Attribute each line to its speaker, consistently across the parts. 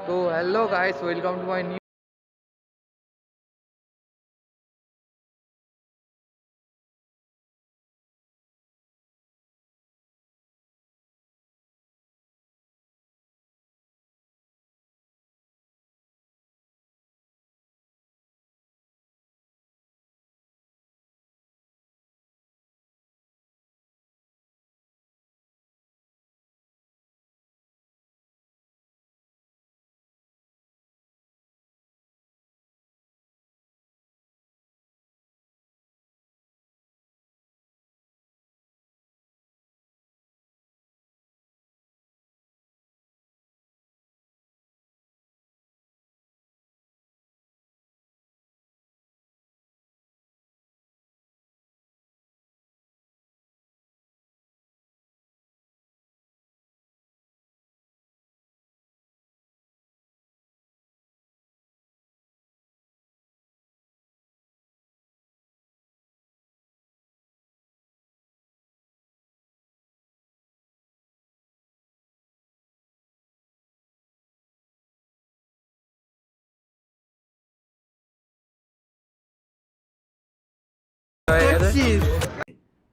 Speaker 1: তো hello guys, welcome to my new.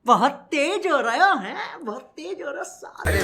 Speaker 2: बहुत तेज हो रहा है बहुत तेज हो रहा सारे।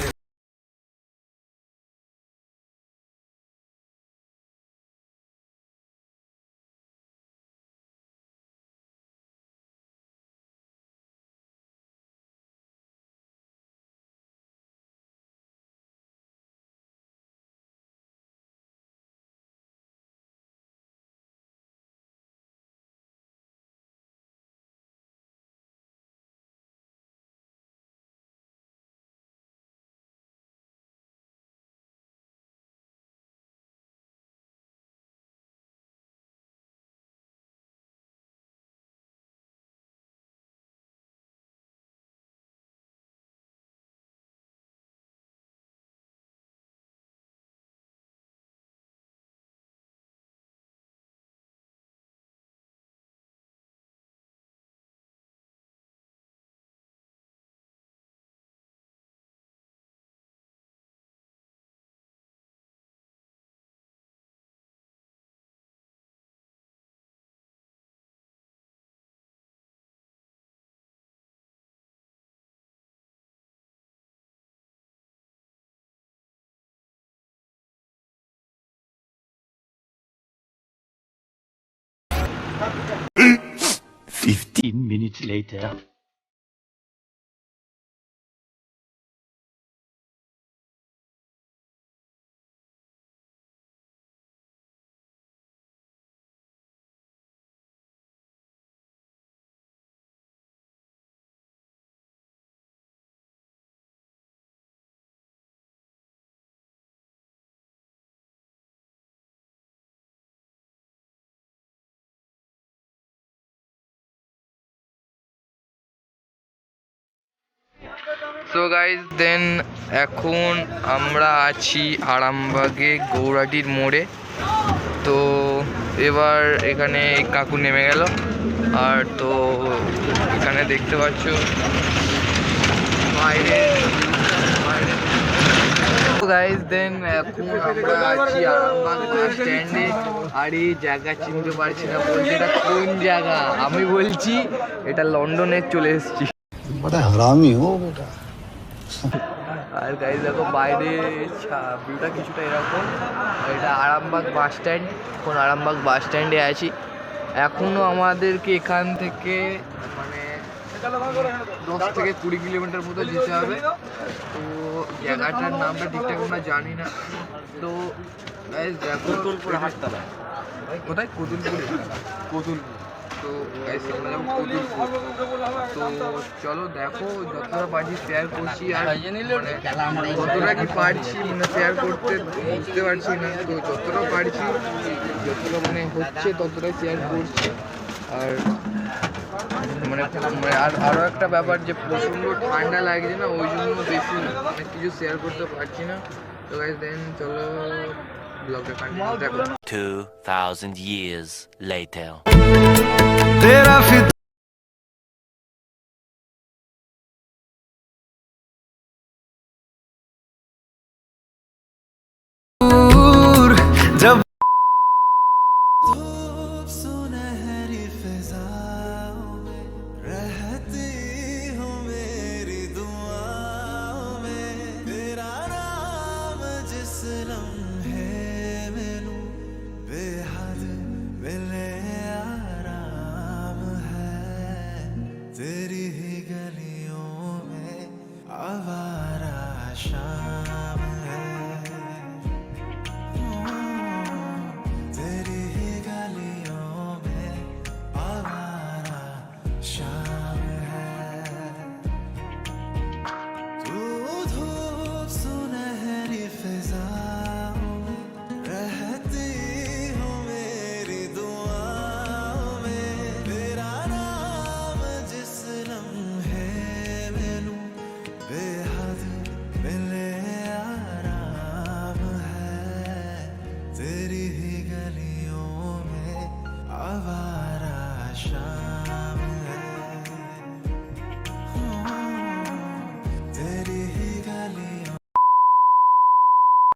Speaker 3: Fifteen minutes later.
Speaker 1: So guys then এখন আমরা আছি আরামবাগে গৌরাটির মোড়ে। তো এবার এখানে কাকু নেমে গেল, আর তো এখানে দেখতে পাচ্ছ বাইরে গাইজ দেন এখন আমরা আছি আরামবাগ বাস স্ট্যান্ডে। আর এই জায়গা চিনতে পারছি না, বলছি এটা কোন জায়গা। আমি বলছি এটা লন্ডনে চলে এসেছি।
Speaker 4: बड़ा हरामी हो बेटा।
Speaker 1: আর গাইজ দেখো বাইরে ভিউটা কিছুটা এরকম। এটা আরামবাগ বাস স্ট্যান্ড, এখন আরামবাগ বাস স্ট্যান্ডে আছি। এখনও আমাদেরকে এখান থেকে মানে 10 থেকে 20 কিলোমিটার মতো যেতে হবে। তো জায়গাটার নামটা ঠিকঠাক আমরা জানি না। তো গাইজ দেখো কোথায় কতুলপুরে, কতুলপুর। তো গাইজ আমরা যাবো কতুলপুর। তো চলো দেখো যতটা পারছি শেয়ার করছি, আর মানে কতটা কি পারছি মানে শেয়ার করতে বুঝতে পারছি না। তো যতটা পারছি, যতটা মানে হচ্ছে ততটাই শেয়ার করছি। আর মানে আর আরও একটা ব্যাপার যে প্রচণ্ড ঠান্ডা লাগছে না, ওই জন্য বেশি অনেক কিছু শেয়ার করতে পারছি না। তো গাইজ দেন চলো ব্লগটা কন্টিনিউ দেখো।
Speaker 5: 2000 years later.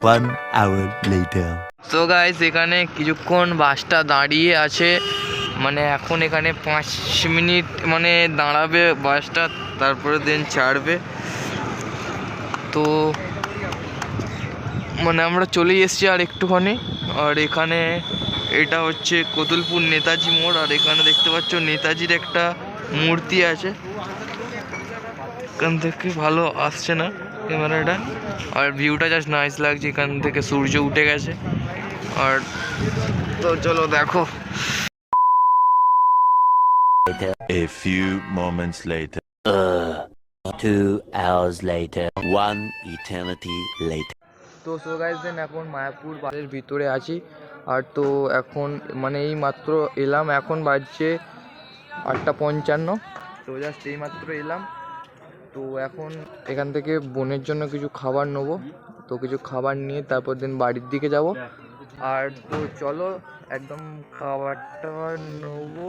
Speaker 5: 1 hour later.
Speaker 1: তো গাইস এখানে কিছুক্ষণ বাসটা দাঁড়িয়ে আছে, মানে এখন এখানে 5 মিনিট মানে দাঁড়াবে বাসটা, তারপরে দেন ছাড়বে। তো মানে আমরা চলেই এসেছি আর একটুখানি। আর এখানে এটা হচ্ছে কতুলপুর নেতাজি মোড়, আর এখানে দেখতে পাচ্ছ নেতাজির একটা মূর্তি আছে। এখান থেকে ভালো আসছে না ক্যামেরাটা, আর ভিউটা জাস্ট নাইস লাগছে। এখান থেকে সূর্য উঠে গেছে। আর তো চলো দেখো।
Speaker 5: A few moments later. 2 hours later. 1 eternity later.
Speaker 1: তো সো গাইস দেন এখন মায়াপুর বাজারের ভিতরে আছি। আর তো এখন মানে এই মাত্র এলাম, এখন বাজছে 8:55। তো জাস্ট এই মাত্র এলাম। তো এখন এখান থেকে বোনের জন্য কিছু খাবার নেবো। তো কিছু খাবার নিয়ে তারপর দিন বাড়ির দিকে যাব। আর তো চলো একদম খাবারটা নেবো।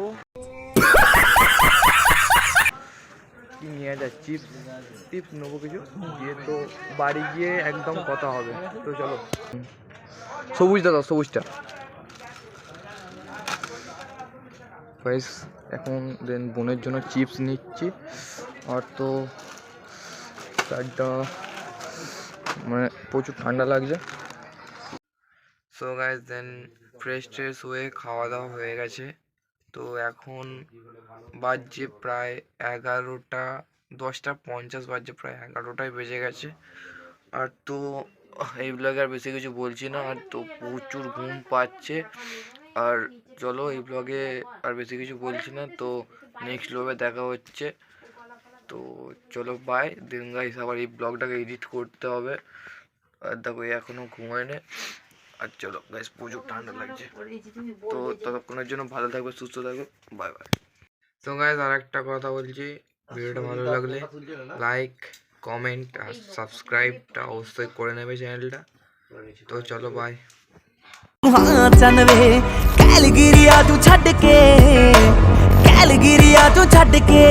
Speaker 1: কি নিয়ে যা, চিপস নেবো কিছু দিয়ে, তো বাড়ি গিয়ে একদম কথা হবে। তো চলো, সবুজটা দাও, সবুজটা গাইস। এখন দেন বোনের জন্য চিপস নিচ্ছি। আর তো তারটা মানে প্রচুর ঠান্ডা লাগছে। সো গাইস দেন ফ্রেশ হয়ে খাওয়া দাওয়া হয়ে গেছে। তো এখন বাজছে প্রায় 11টা, 10:50 বাজছে, প্রায় 11টায় বেজে গেছে। আর তো এই ব্লগে আর বেশি কিছু বলছি না। আর তো প্রচুর ঘুম পাচ্ছে। আর চলো এই ব্লগে আর বেশি কিছু বলছি না। তো নেক্সট ব্লগে দেখা হচ্ছে। তো চলো বাই দিন গাইস। আবার এই ব্লগটাকে এডিট করতে হবে। আর দেখো এখনও ঘুমায়নি। আর চলো গাইস, প্রচুর ঠান্ডা লাগছে। তো ততক্ষণের জন্য ভালো থাকবে, সুস্থ থাকবে, বাই বাই। তো গাইস আর একটা কথা বলছি, ভিডিওটা ভালো লাগলে লাইক, কমেন্ট আর সাবস্ক্রাইবটা অবশ্যই করে নেবে চ্যানেলটা। তো চলো বাই।
Speaker 2: हाँ चन वे कैलगिरिया तू छड़ के